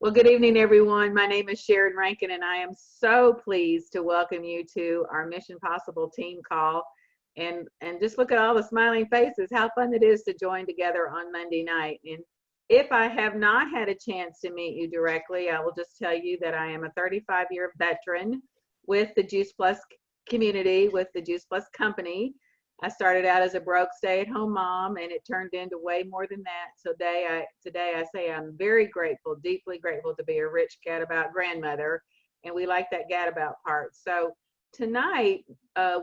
Well, good evening, everyone. My name is Sharon Rankin, and I am so pleased to welcome you to our Mission Possible team call. And just look at all the smiling faces, how fun it is to join together on Monday night. And if I have not had a chance to meet you directly, I will just tell you that I am a 35-year veteran with the Juice Plus community, with the Juice Plus company. I started out as a broke stay-at-home mom, and it turned into way more than that. So today I say I'm very grateful, deeply grateful to be a rich gadabout grandmother, and we like that gadabout part. So tonight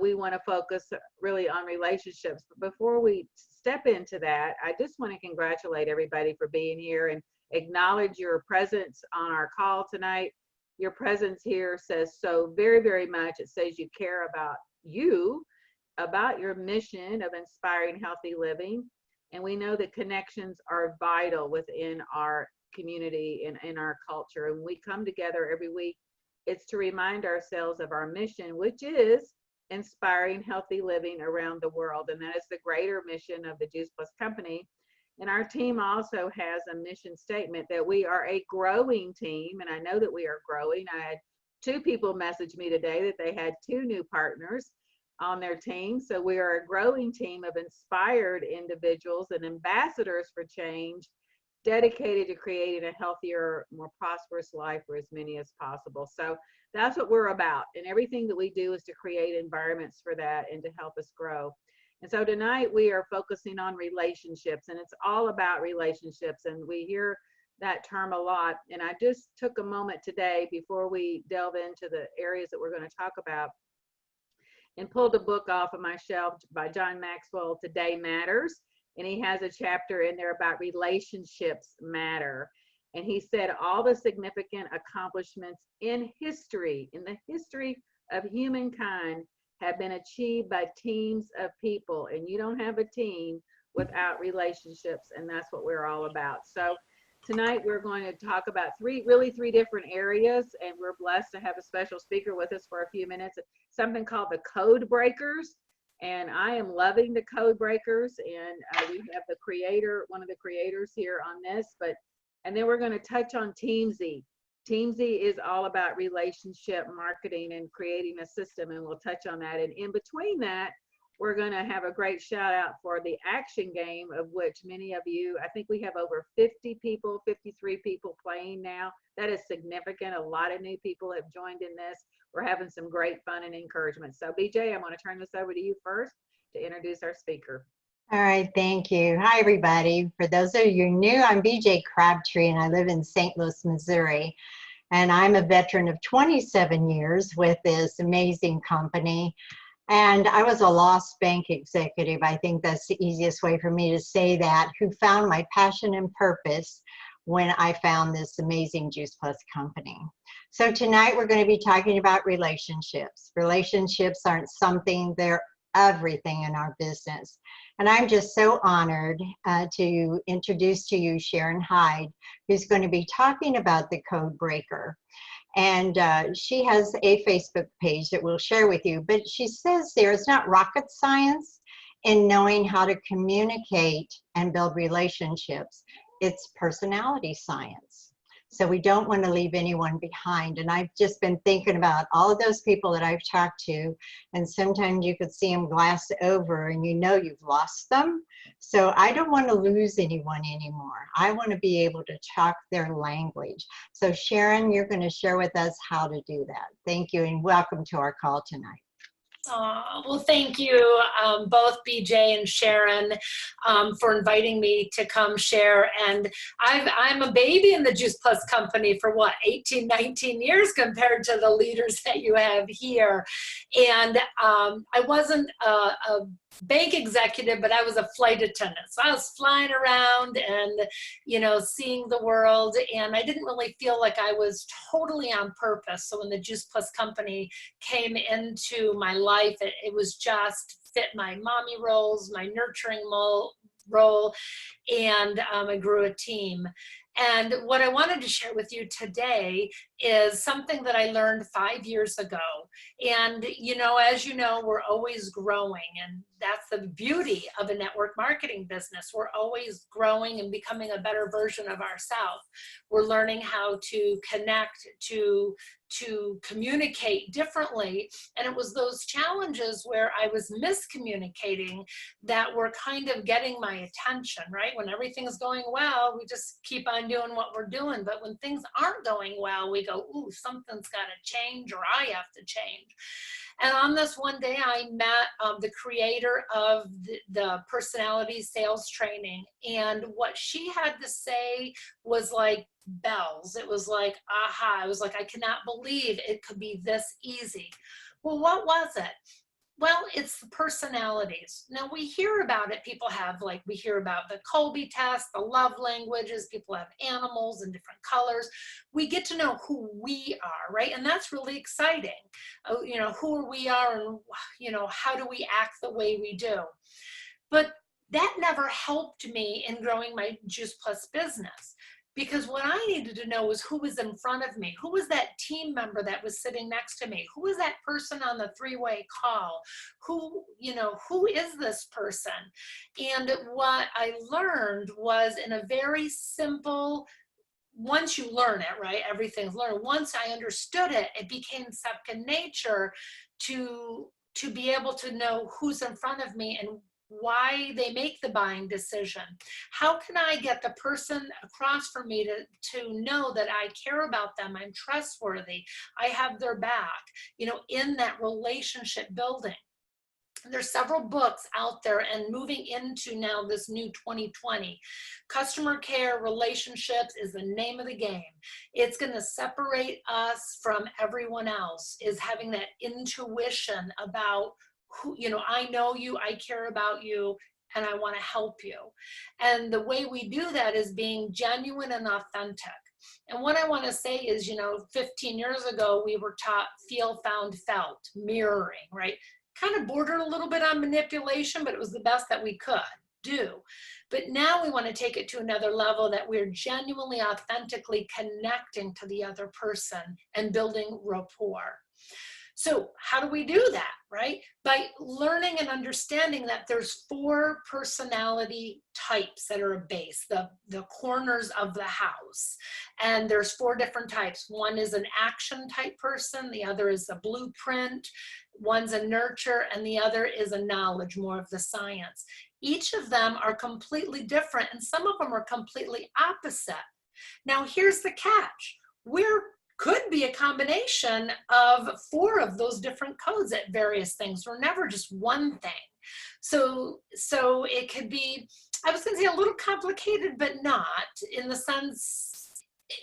we want to focus really on relationships. But before we step into that, I just want to congratulate everybody for being here and acknowledge your presence on our call tonight. Your presence here says so very, very much. It says you care about you, about your mission of inspiring healthy living. And we know that connections are vital within our community and in our culture. And we come together every week, it's to remind ourselves of our mission, which is inspiring healthy living around the world. And that is the greater mission of the Juice Plus company. And our team also has a mission statement that we are a growing team. And I know that we are growing. I had 2 people message me today that they had 2 new partners on their team. So we are a growing team of inspired individuals and ambassadors for change, dedicated to creating a healthier, more prosperous life for as many as possible. So that's what we're about. And everything that we do is to create environments for that and to help us grow. And so tonight we are focusing on relationships, and it's all about relationships. And we hear that term a lot. And I just took a moment today before we delve into the areas that we're going to talk about and pulled a book off of my shelf by John Maxwell, Today Matters. And he has a chapter in there about relationships matter. And he said all the significant accomplishments in history, in the history of humankind, have been achieved by teams of people. And you don't have a team without relationships. And that's what we're all about. So tonight we're going to talk about three different areas, and we're blessed to have a special speaker with us for a few minutes, something called the code breakers. And I am loving the code breakers, and we have the creator, one of the creators here on this, and then we're going to touch on Teamzy. Teamzy is all about relationship marketing and creating a system, and we'll touch on that. And in between that, we're going to have a great shout out for the action game, of which many of you, I think we have over 50 people, 53 people playing now. That is significant. A lot of new people have joined in this. We're having some great fun and encouragement. So BJ, I'm going to turn this over to you first to introduce our speaker. All right, thank you. Hi, everybody. For those of you new, I'm BJ Crabtree, and I live in St. Louis, Missouri. And I'm a veteran of 27 years with this amazing company. And I was a lost bank executive. I think that's the easiest way for me to say that, who found my passion and purpose when I found this amazing Juice Plus company. So tonight we're going to be talking about relationships. Relationships aren't something, they're everything in our business. And I'm just so honored to introduce to you Sharon Hyde, who's going to be talking about the code breaker. And she has a Facebook page that we'll share with you. But she says there, it's not rocket science in knowing how to communicate and build relationships. It's personality science. So we don't want to leave anyone behind. And I've just been thinking about all of those people that I've talked to. And sometimes you could see them glass over and you know you've lost them. So I don't want to lose anyone anymore. I want to be able to talk their language. So Sharon, you're going to share with us how to do that. Thank you and welcome to our call tonight. Well, thank you, both BJ and Sharon, for inviting me to come share. And I'm a baby in the Juice Plus company for what, 18, 19 years compared to the leaders that you have here. And I wasn't a bank executive, but I was a flight attendant. So I was flying around and, you know, seeing the world, and I didn't really feel like I was totally on purpose. So when the Juice Plus company came into my life, it was just fit my mommy roles, my nurturing role, and I grew a team. And what I wanted to share with you today is something that I learned 5 years ago. And, you know, as you know, we're always growing. And that's the beauty of a network marketing business. We're always growing and becoming a better version of ourselves. We're learning how to connect, to communicate differently. And it was those challenges where I was miscommunicating that were kind of getting my attention, right? When everything is going well, we just keep on doing what we're doing. But when things aren't going well, we go, ooh, something's got to change, or I have to change. And on this one day, I met the creator of the personality sales training. And what she had to say was like bells. It was like, aha. I was like, I cannot believe it could be this easy. Well, what was it? Well, it's the personalities. Now we hear about it. People have, like, we hear about the Kolbe test, the love languages, people have animals in different colors. We get to know who we are, right? And that's really exciting. You know, who we are and, you know, how do we act the way we do? But that never helped me in growing my Juice Plus business. Because what I needed to know was who was in front of me. Who was that team member that was sitting next to me? Who was that person on the three-way call? Who, you know, who is this person? And what I learned was, in a very simple, once you learn it, right, everything's learned. Once I understood it, it became second nature to be able to know who's in front of me and why they make the buying decision. How can I get the person across from me to know that I care about them, I'm trustworthy, I have their back, you know, in that relationship building. There's several books out there, and moving into now this new 2020, customer care relationships is the name of the game. It's going to separate us from everyone else, is having that intuition about who, you know, I know you, I care about you, and I want to help you. And the way we do that is being genuine and authentic. And what I want to say is, you know, 15 years ago, we were taught feel, found, felt, mirroring, right? Kind of bordered a little bit on manipulation, but it was the best that we could do. But now we want to take it to another level, that we're genuinely, authentically connecting to the other person and building rapport. So how do we do that, right? By learning and understanding that there's 4 personality types that are a base, the corners of the house. And there's 4 different types. One is an action type person, the other is a blueprint, one's a nurture, and the other is a knowledge, more of the science. Each of them are completely different, and some of them are completely opposite. Now here's the catch. Could be a combination of 4 of those different codes at various things. We're never just one thing. So it could be, I was going to say, a little complicated, but not, in the sense,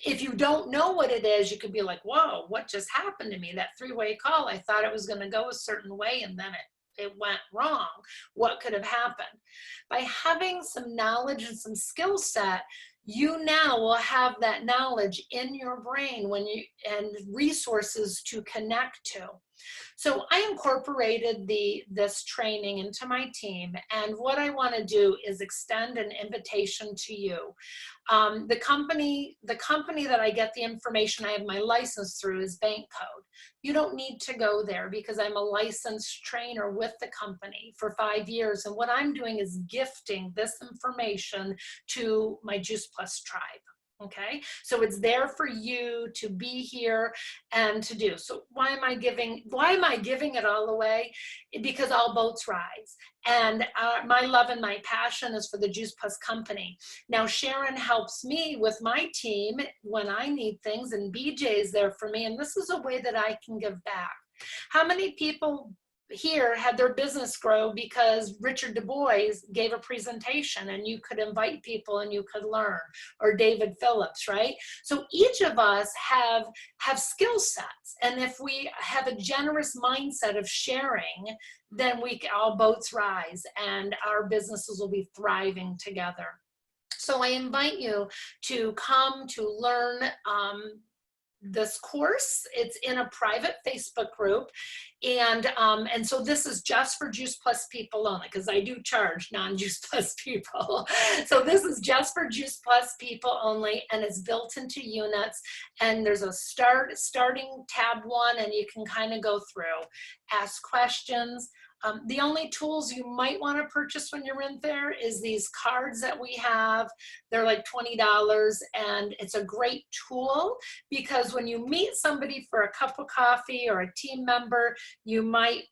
if you don't know what it is, you could be like, whoa, what just happened to me? That 3-way call, I thought it was going to go a certain way, and then it went wrong. What could have happened? By having some knowledge and some skill set, you now will have that knowledge in your brain and resources to connect to. So I incorporated this training into my team, and what I want to do is extend an invitation to you. The company that I get the information, I have my license through, is Bank Code. You don't need to go there, because I'm a licensed trainer with the company for 5 years, and what I'm doing is gifting this information to my Juice Plus tribe. Okay, so it's there for you to be here and to do. So why am I giving it all away? Because all boats rise. And my love and my passion is for the Juice Plus company. Now Sharon helps me with my team when I need things, and BJ is there for me, and this is a way that I can give back. How many people here had their business grow because Richard Du Bois gave a presentation and you could invite people and you could learn, or David Phillips, right? So each of us have skill sets, and if we have a generous mindset of sharing, then all boats rise and our businesses will be thriving together. So I invite you to come to learn this course. It's in a private Facebook group, and so this is just for Juice Plus people only, because I do charge non-Juice Plus people. So this is just for Juice Plus people only, and it's built into units, and there's a starting tab 1, and you can kind of go through, ask questions. The only tools you might want to purchase when you're in there is these cards that we have. They're like $20, and it's a great tool because when you meet somebody for a cup of coffee or a team member, you might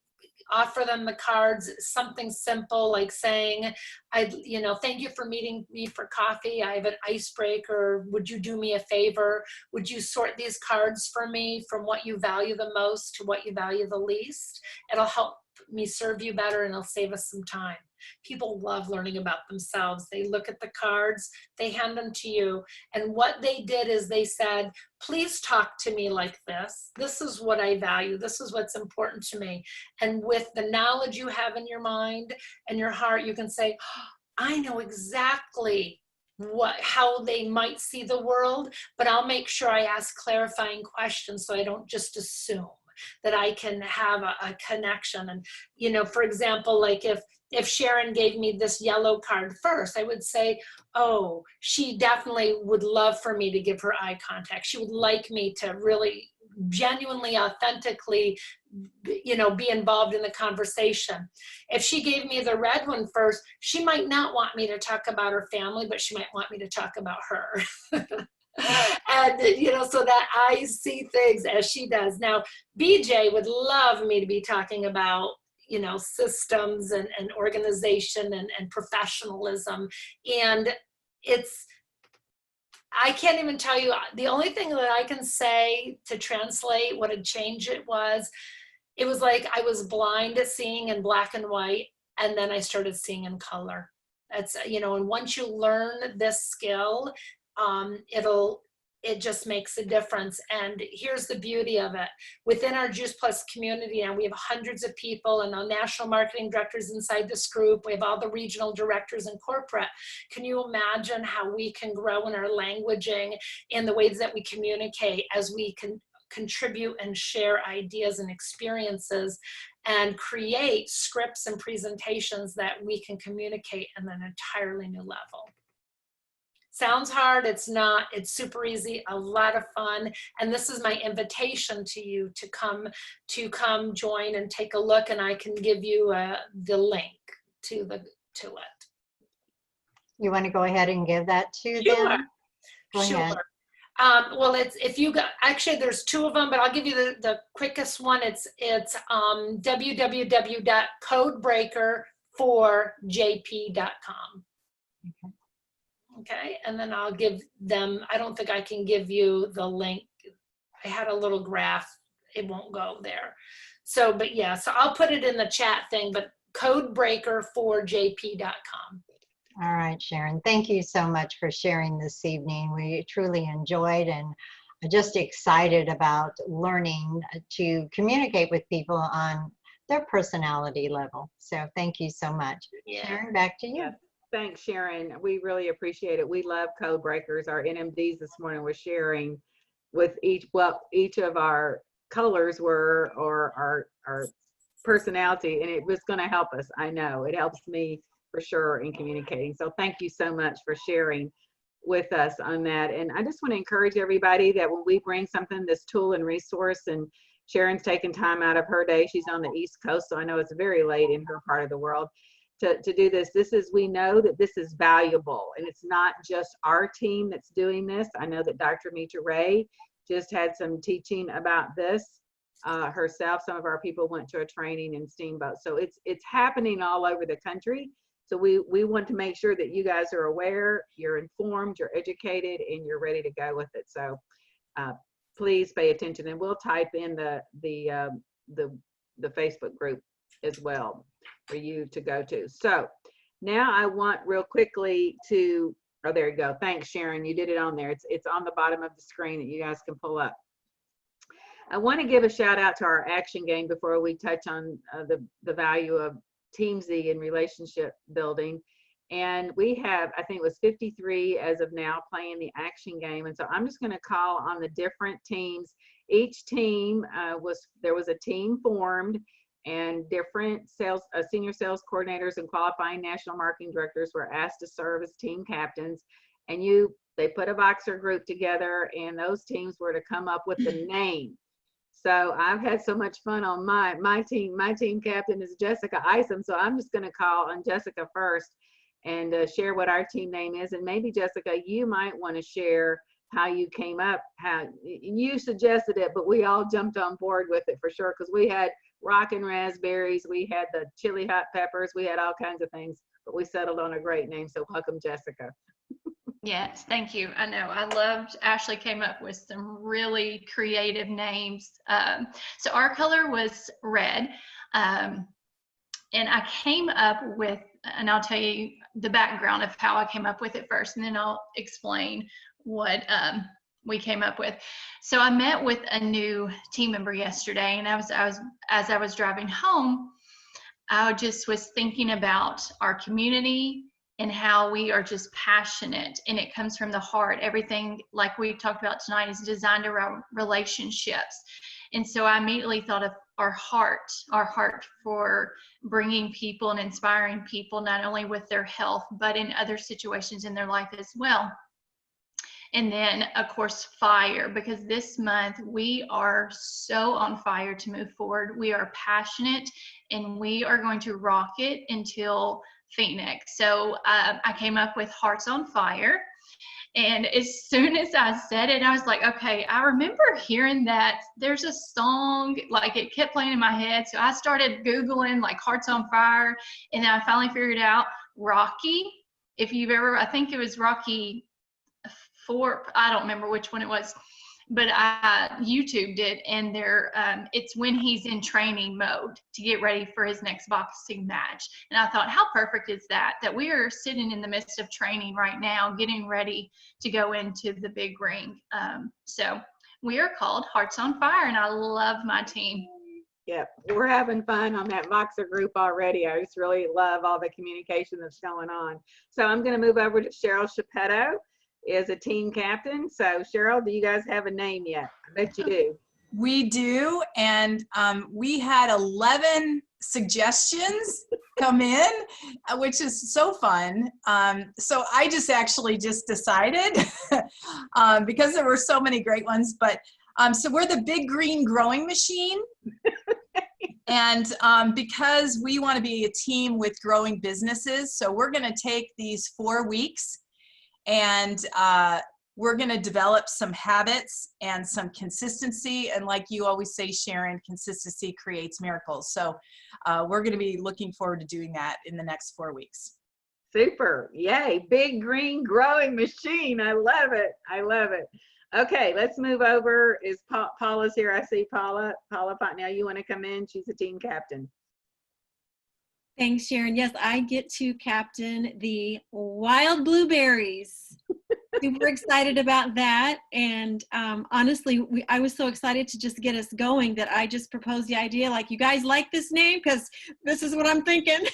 offer them the cards, something simple like saying, thank you for meeting me for coffee. I have an icebreaker. Would you do me a favor? Would you sort these cards for me from what you value the most to what you value the least? It'll help me serve you better, and it'll save us some time. People love learning about themselves. They look at the cards, they hand them to you, and what they did is they said, please talk to me like this. This is what I value. This is what's important to me. And with the knowledge you have in your mind and your heart, you can say, oh, I know exactly how they might see the world, but I'll make sure I ask clarifying questions so I don't just assume, that I can have a connection. And, for example, like if Sharon gave me this yellow card first, I would say, oh, she definitely would love for me to give her eye contact. She would like me to really genuinely, authentically, be involved in the conversation. If she gave me the red one first, she might not want me to talk about her family, but she might want me to talk about her. And, so that I see things as she does. Now, BJ would love me to be talking about, systems and organization and professionalism. And I can't even tell you, the only thing that I can say to translate what a change it was like I was blind at seeing in black and white, and then I started seeing in color. That's, and once you learn this skill, it just makes a difference. And here's the beauty of it. Within our Juice Plus community, and we have hundreds of people and our national marketing directors inside this group. We have all the regional directors and corporate. Can you imagine how we can grow in our languaging in the ways that we communicate as we can contribute and share ideas and experiences and create scripts and presentations that we can communicate in an entirely new level? Sounds hard, it's not. It's super easy, a lot of fun. And this is my invitation to you to come join and take a look, and I can give you the link to it. You want to go ahead and give that to them? Go ahead. Well, actually there's two of them, but I'll give you the quickest one. It's www.codebreaker4jp.com. Okay, and then I'll give them, I don't think I can give you the link. I had a little graph, it won't go there. So, but yeah, so I'll put it in the chat thing, but codebreaker4jp.com. All right, Sharon, thank you so much for sharing this evening. We truly enjoyed and just excited about learning to communicate with people on their personality level. So thank you so much. Yeah. Sharon, back to you. Yeah. Thanks, Sharon. We really appreciate it. We love Code Breakers. Our NMDs this morning were sharing with each of our colors were, or our personality, and it was going to help us. I know it helps me for sure in communicating. So thank you so much for sharing with us on that. And I just want to encourage everybody that when we bring something, this tool and resource, and Sharon's taking time out of her day, she's on the East Coast, so I know it's very late in her part of the world to do this. We know that this is valuable, and it's not just our team that's doing this. I know that Dr. Mitra Ray just had some teaching about this herself. Some of our people went to a training in Steamboat. So it's happening all over the country. So we want to make sure that you guys are aware, you're informed, you're educated, and you're ready to go with it. So please pay attention, and we'll type in the Facebook group as well for you to go to. So now I want real quickly to, oh, there you go. Thanks, Sharon. You did it on there. It's on the bottom of the screen that you guys can pull up. I want to give a shout out to our action game before we touch on the value of Teamzy and relationship building. And we have, I think it was 53 as of now, playing the action game. And so I'm just going to call on the different teams. Each team there was a team formed, and different senior sales coordinators and qualifying national marketing directors were asked to serve as team captains. And they put a Voxer group together, and those teams were to come up with the name. So I've had so much fun on my team. My team captain is Jessica Isom. So I'm just going to call on Jessica first and share what our team name is. And maybe Jessica, you might want to share how you came up, how you suggested it, but we all jumped on board with it for sure. Cause we had rockin' raspberries, we had the chili hot peppers, we had all kinds of things, but we settled on a great name. So welcome, Jessica. Yes, thank you. I know. I loved Ashley came up with some really creative names. So our color was red. And I came up with, and I'll tell you the background of how I came up with it first, and then I'll explain what we came up with. So I met with a new team member yesterday, and as I was driving home, I just was thinking about our community and how we are just passionate, and it comes from the heart. Everything like we talked about tonight is designed around relationships. And so I immediately thought of our heart for bringing people and inspiring people, not only with their health, but in other situations in their life as well. And then, of course, fire, because this month we are so on fire to move forward. We are passionate, and we are going to rock it until Phoenix. So I came up with Hearts on Fire. And as soon as I said it, I was like, okay, I remember hearing that there's a song, like it kept playing in my head. So I started Googling like Hearts on Fire. And then I finally figured out Rocky. If you've ever, I think it was Rocky 4, I don't remember which one it was, but I YouTubed it, and it's when he's in training mode to get ready for his next boxing match. And I thought, how perfect is that we are sitting in the midst of training right now, getting ready to go into the big ring. So we are called Hearts on Fire, and I love my team. Yep, we're having fun on that Voxer group already. I just really love all the communication that's going on. So I'm going to move over to Cheryl Shapetto, is a team captain. So Cheryl, do you guys have a name yet? I bet you do. We do, and we had 11 suggestions come in, which is so fun. So I just decided because there were so many great ones, but so we're the Big Green Growing Machine. And because we want to be a team with growing businesses, so we're going to take these 4 weeks and we're going to develop some habits and some consistency. And like you always say, Sharon, consistency creates miracles. So we're going to be looking forward to doing that in the next 4 weeks. Super. Yay. Big Green Growing Machine. I love it. I love it. Okay, let's move over. Is Paula's here? I see Paula. Paula Fontenelle, you want to come in? She's a team captain. Thanks, Sharon. Yes, I get to captain the Wild Blueberries. Super excited about that. And honestly, I was so excited to just get us going that I just proposed the idea, like, you guys like this name? Because this is what I'm thinking.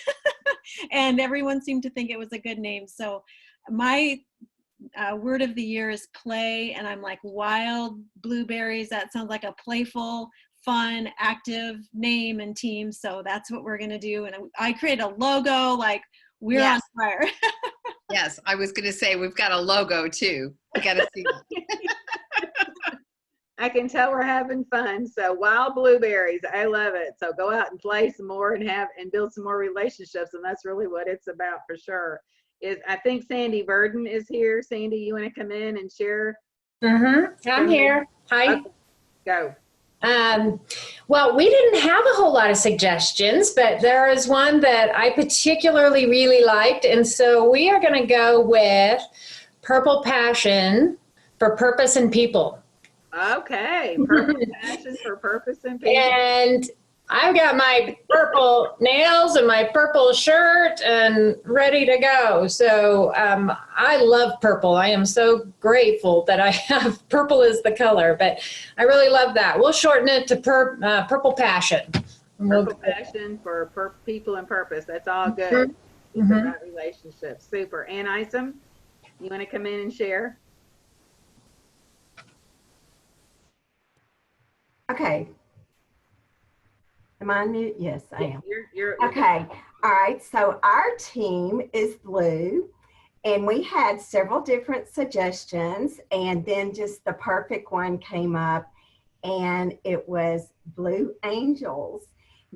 And everyone seemed to think it was a good name. So my word of the year is play. And I'm like, Wild Blueberries. That sounds like a playful, fun, active name and team. So that's what we're going to do. And I create a logo, like we're on fire. Yes, I was going to say we've got a logo too. I got to see it. I can tell we're having fun. So Wild Blueberries, I love it. So go out and play some more and build some more relationships. And that's really what it's about for sure. I think Sandy Verdon is here. Sandy, you want to come in and share? I'm here. Hi. Okay, go. Well, we didn't have a whole lot of suggestions, but there is one that I particularly really liked. And so we are going to go with Purple Passion for Purpose and People. Okay. Purple Passion for Purpose and People. And I've got my purple nails and my purple shirt and ready to go. So I love purple. I am so grateful that I have purple as the color, but I really love that. We'll shorten it to Purple Passion. Purple Passion for People and Purpose. That's all good. It's about relationships. Super. Ann Isom, you want to come in and share? Okay. Am I on mute? Yes, I am. You're okay. All right. So our team is blue, and we had several different suggestions, and then just the perfect one came up. and it was Blue Angels.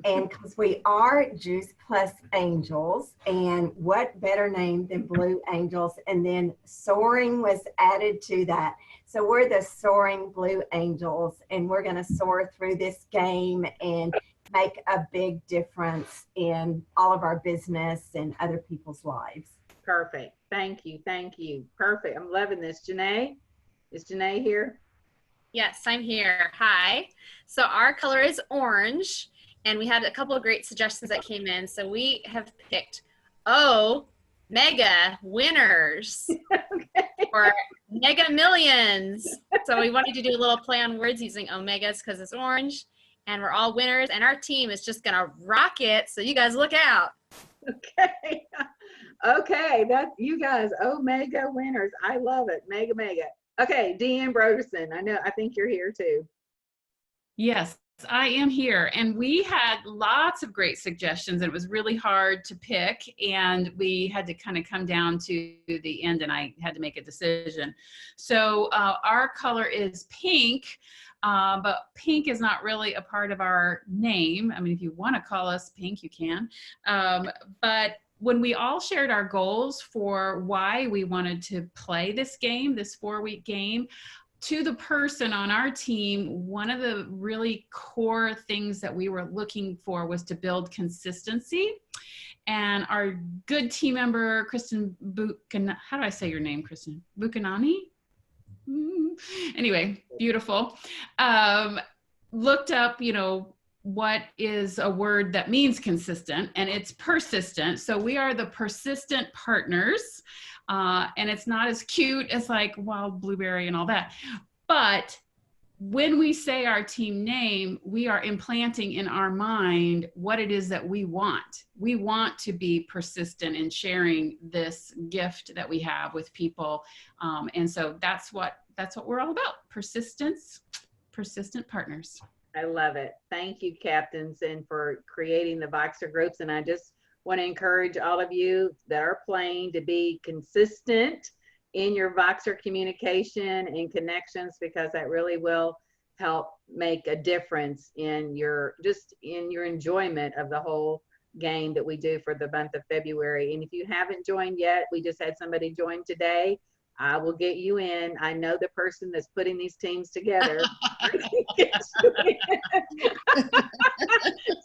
And because we are Juice Plus Angels, and what better name than Blue Angels? And then Soaring was added to that. So we're the Soaring Blue Angels, and we're going to soar through this game and make a big difference in all of our business and other people's lives. Perfect. Thank you. Thank you. Perfect. I'm loving this. Janae? Is Janae here? Yes, I'm here. Hi. So our color is orange, and we had a couple of great suggestions that came in. So we have picked Mega Winners or Mega Millions. So we wanted to do a little play on words using Omegas because it's orange, and we're all winners, and our team is just gonna rock it. So you guys look out. Okay. Okay. That you guys, Omega winners. I love it. Mega. Okay, Deanne Broderson. I think you're here too. Yes, I am here. And we had lots of great suggestions, and it was really hard to pick. And we had to kind of come down to the end, and I had to make a decision. So our color is pink, but pink is not really a part of our name. I mean, if you want to call us pink, you can. But when we all shared our goals for why we wanted to play this game, this 4-week game, to the person on our team, one of the really core things that we were looking for was to build consistency. And our good team member, Kristen Buchanan, how do I say your name, Kristen? Buchanani? Anyway, beautiful. Looked up, what is a word that means consistent, and it's persistent. So we are the persistent partners, and it's not as cute as like wild blueberry and all that. But when we say our team name, we are implanting in our mind what it is that we want. We want to be persistent in sharing this gift that we have with people. And so that's what we're all about. Persistent partners. I love it. Thank you, captains, and for creating the Voxer groups. And I just want to encourage all of you that are playing to be consistent in your Voxer communication and connections, because that really will help make a difference in your enjoyment of the whole game that we do for the month of February. And if you haven't joined yet, we just had somebody join today. I will get you in. I know the person that's putting these teams together.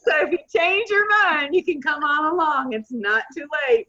So if you change your mind, you can come on along. It's not too late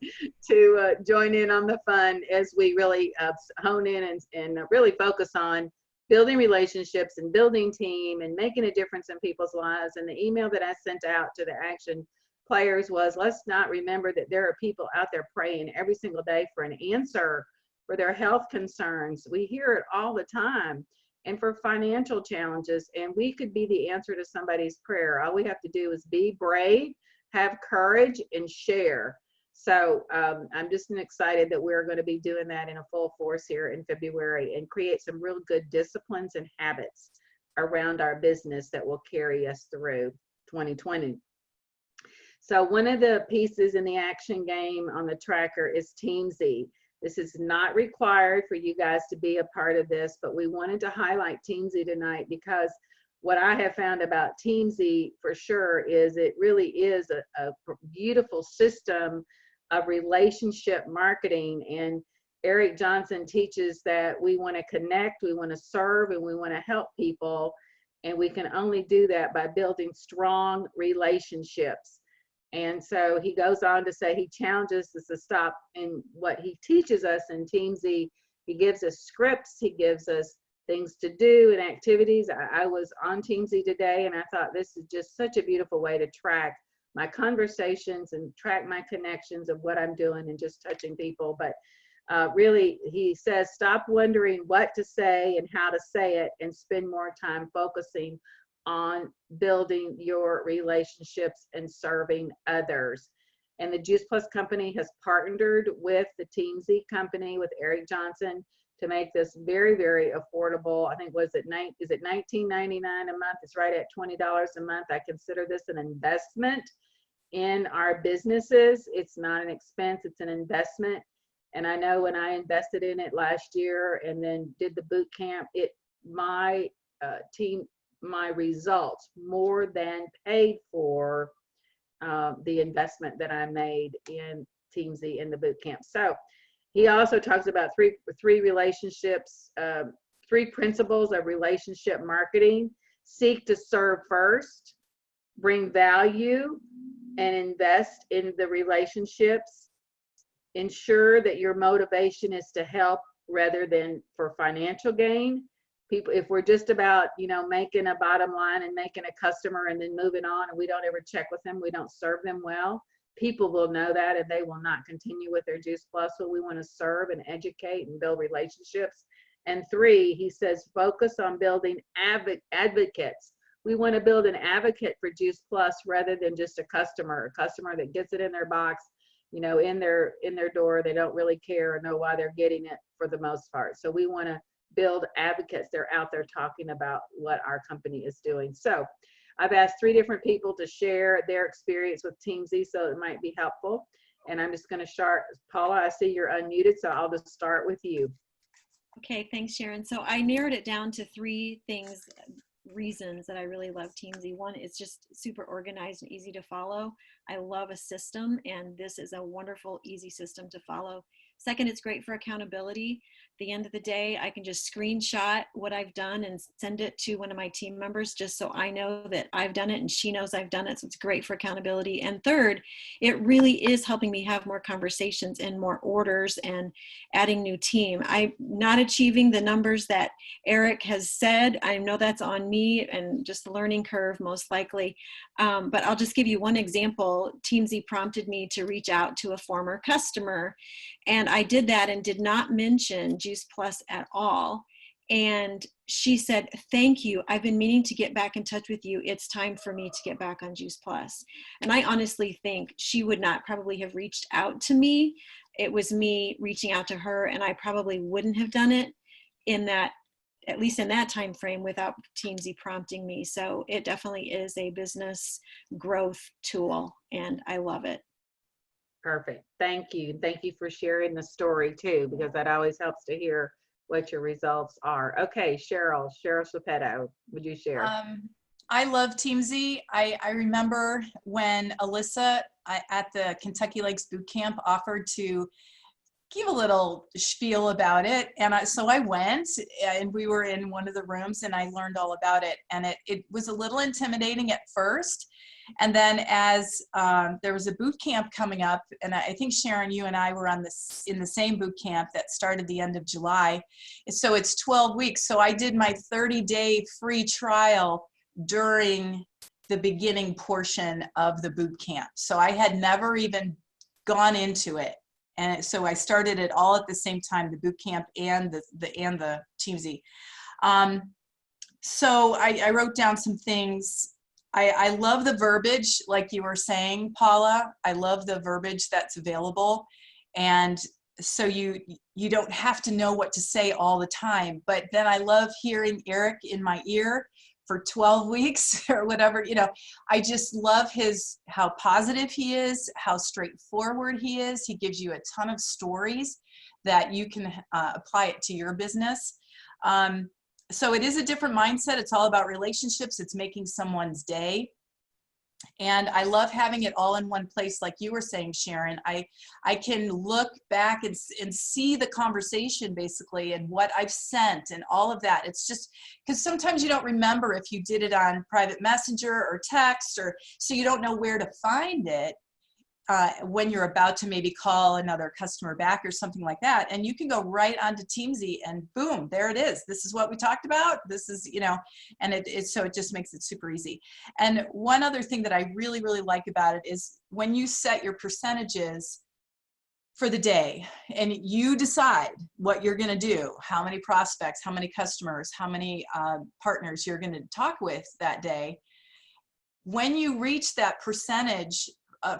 to join in on the fun as we really hone in and really focus on building relationships and building team and making a difference in people's lives. And the email that I sent out to the action players was, let's not remember that there are people out there praying every single day for an answer for their health concerns. We hear it all the time. And for financial challenges, and we could be the answer to somebody's prayer. All we have to do is be brave, have courage, and share. So I'm just excited that we're going to be doing that in a full force here in February and create some real good disciplines and habits around our business that will carry us through 2020. So one of the pieces in the action game on the tracker is Teamzy. This is not required for you guys to be a part of this, but we wanted to highlight Teamzy tonight because what I have found about Teamzy for sure is it really is a beautiful system of relationship marketing. And Eric Johnson teaches that we want to connect, we want to serve, and we want to help people. And we can only do that by building strong relationships. And so he goes on to say he challenges us to stop in what he teaches us in Teamzy. He gives us scripts, he gives us things to do and activities. I was on Teamzy today and I thought this is just such a beautiful way to track my conversations and track my connections of what I'm doing and just touching people. But really, he says, stop wondering what to say and how to say it and spend more time focusing on building your relationships and serving others. And the Juice Plus company has partnered with the Teamzy company, with Eric Johnson, to make this very, very affordable. I think, is it $19.99 a month? It's right at $20 a month. I consider this an investment in our businesses. It's not an expense, it's an investment. And I know when I invested in it last year and then did the boot camp, my team my results more than paid for the investment that I made in Teamzy in the boot camp. So he also talks about three relationships, 3 principles of relationship marketing: seek to serve first, bring value, and invest in the relationships. Ensure that your motivation is to help rather than for financial gain. People, if we're just about, making a bottom line and making a customer and then moving on, and we don't ever check with them, we don't serve them well, people will know that and they will not continue with their Juice Plus. So we want to serve and educate and build relationships. And 3, he says, focus on building advocates. We want to build an advocate for Juice Plus rather than just a customer that gets it in their box, in their door. They don't really care or know why they're getting it for the most part. So we want to build advocates. They're out there talking about what our company is doing. So I've asked 3 different people to share their experience with Teamzy, so it might be helpful. And I'm just going to start. Paula, I see you're unmuted, so I'll just start with you. Okay, thanks, Sharon. So I narrowed it down to 3 reasons that I really love Teamzy. 1, it's just super organized and easy to follow. I love a system, and this is a wonderful, easy system to follow. 2nd, it's great for accountability. At the end of the day, I can just screenshot what I've done and send it to one of my team members just so I know that I've done it and she knows I've done it. So it's great for accountability. And 3rd, it really is helping me have more conversations and more orders and adding new team. I'm not achieving the numbers that Eric has said. I know that's on me and just the learning curve most likely. But I'll just give you one example. Teamzy prompted me to reach out to a former customer, and I did that and did not mention Juice Plus at all. And she said, thank you. I've been meaning to get back in touch with you. It's time for me to get back on Juice Plus. And I honestly think she would not probably have reached out to me. It was me reaching out to her, and I probably wouldn't have done it in that, at least in that time frame, without Teamzy prompting me. So it definitely is a business growth tool, and I love it. Perfect. Thank you. Thank you for sharing the story too, because that always helps to hear what your results are. Okay, Cheryl Schapetto, would you share? I love Teamzy. I remember when Alyssa at the Kentucky Lakes Boot Camp offered to give a little spiel about it. And so I went, and we were in one of the rooms, and I learned all about it. And it was a little intimidating at first. And then as there was a boot camp coming up, and I think Sharon, you and I were in the same boot camp that started the end of July. So it's 12 weeks. So I did my 30-day free trial during the beginning portion of the boot camp. So I had never even gone into it. And so I started it all at the same time, the boot camp and the Teamzy. So I wrote down some things. I love the verbiage, like you were saying, Paula. I love the verbiage that's available. And so you don't have to know what to say all the time. But then I love hearing Eric in my ear for 12 weeks or whatever. I just love how positive he is, how straightforward he is. He gives you a ton of stories that you can apply it to your business. So it is a different mindset. It's all about relationships. It's making someone's day. And I love having it all in one place. Like you were saying, Sharon, I can look back and see the conversation basically and what I've sent and all of that. It's just because sometimes you don't remember if you did it on private messenger or text, or so you don't know where to find it when you're about to maybe call another customer back or something like that. And you can go right onto Teamzy and boom, there it is. This is what we talked about. This is, and so it just makes it super easy. And one other thing that I really, really like about it is when you set your percentages for the day and you decide what you're going to do, how many prospects, how many customers, how many partners you're going to talk with that day. When you reach that percentage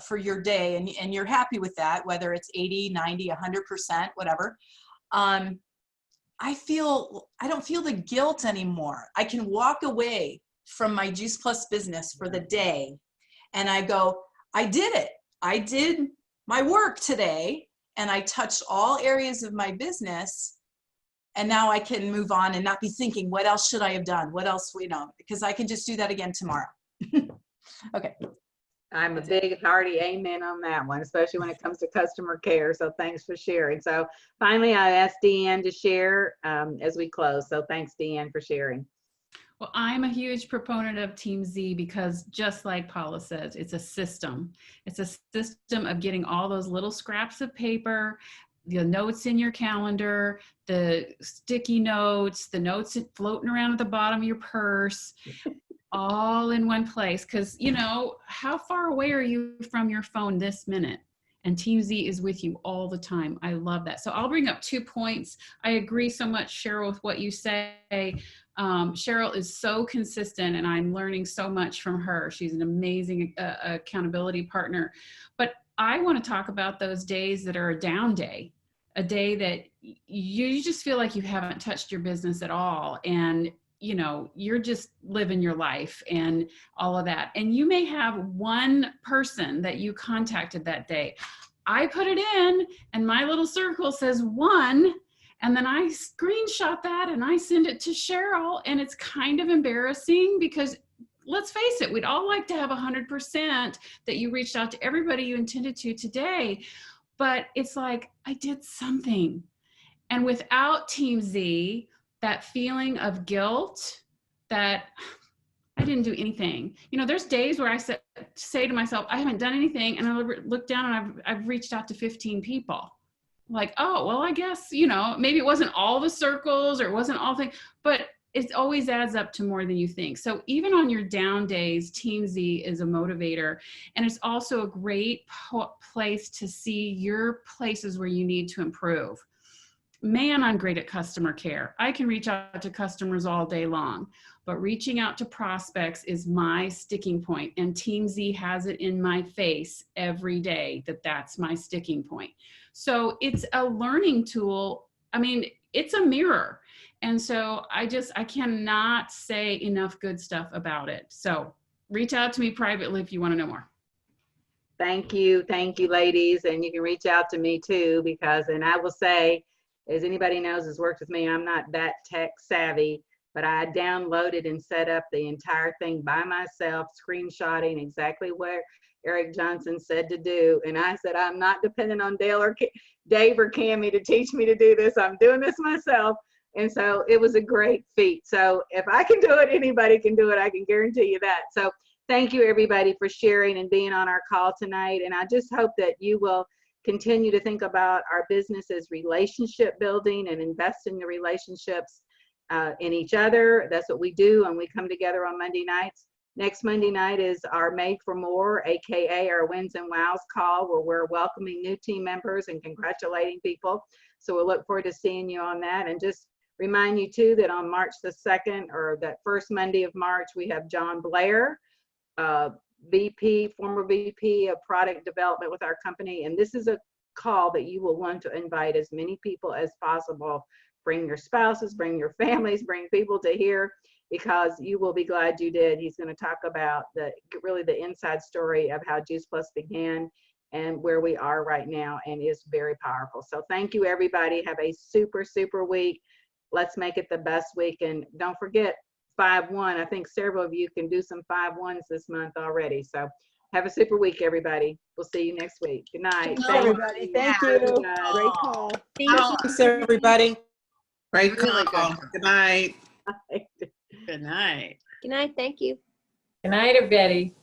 for your day and you're happy with that, whether it's 80, 90, 100%, whatever, I don't feel the guilt anymore. I can walk away from my Juice Plus business for the day and I go, I did it. I did my work today and I touched all areas of my business And now I can move on and not be thinking, what else should I have done? What else, because I can just do that again tomorrow. Okay. I'm a big hearty amen on that one, especially when it comes to customer care. So thanks for sharing. So finally, I asked Deanne to share as we close. So thanks, Deanne, for sharing. Well, I'm a huge proponent of Team Z because just like Paula says, it's a system. It's a system of getting all those little scraps of paper, the notes in your calendar, the sticky notes, the notes floating around at the bottom of your purse, all in one place. Because, you know, how far away are you from your phone this minute? And Team Z is with you all the time. I love that. So I'll bring up 2 points. I agree so much, Cheryl, with what you say. Cheryl is so consistent and I'm learning so much from her. She's an amazing accountability partner. But I want to talk about those days that are a down day, a day that you just feel like you haven't touched your business at all. And you know, you're just living your life and all of that. And you may have one person that you contacted that day. I put it in and my little circle says 1. And then I screenshot that and I send it to Cheryl. And it's kind of embarrassing because let's face it, we'd all like to have 100% that you reached out to everybody you intended to today. But it's like, I did something. And without Team Z, that feeling of guilt that I didn't do anything. You know, there's days where I say to myself, I haven't done anything. And I look down and I've reached out to 15 people. Like, oh, well, I guess, you know, maybe it wasn't all the circles or it wasn't all things, but it always adds up to more than you think. So even on your down days, Team Z is a motivator. And it's also a great place to see your places where you need to improve. Man, I'm great at customer care. I can reach out to customers all day long, but reaching out to prospects is my sticking point. And Team Z has it in my face every day that that's my sticking point. So it's a learning tool. I mean, it's a mirror. And so I cannot say enough good stuff about it. So reach out to me privately if you want to know more. Thank you, ladies. And you can reach out to me too, because, and I will say, as anybody knows has worked with me, I'm not that tech savvy, but I downloaded and set up the entire thing by myself, screenshotting exactly what Eric Johnson said to do. And I said, I'm not dependent on Dave or Cammie to teach me to do this. I'm doing this myself. And so it was a great feat. So if I can do it, anybody can do it. I can guarantee you that. So thank you everybody for sharing and being on our call tonight. And I just hope that you will continue to think about our business as relationship building and invest in the relationships in each other. That's what we do, and we come together on Monday nights. Next Monday night is our Made for More, AKA our Wins and Wows call, where we're welcoming new team members and congratulating people. So we'll look forward to seeing you on that. And just remind you too that on March the 2nd, or that first Monday of March, we have John Blair, former VP of product development with our company. And this is a call that you will want to invite as many people as possible. Bring your spouses, bring your families, bring people to hear, because you will be glad you did. He's going to talk about really the inside story of how Juice Plus began and where we are right now, and is very powerful. So thank you everybody. Have a super, super week. Let's make it the best week. And don't forget 5-1. I think several of you can do some 5-1s this month already. So have a super week, everybody. We'll see you next week. Good night. Good night, everybody. Thank you. Great call. Thanks, everybody. Great call. Good night. Good night. Good night. Thank you. Good night, everybody.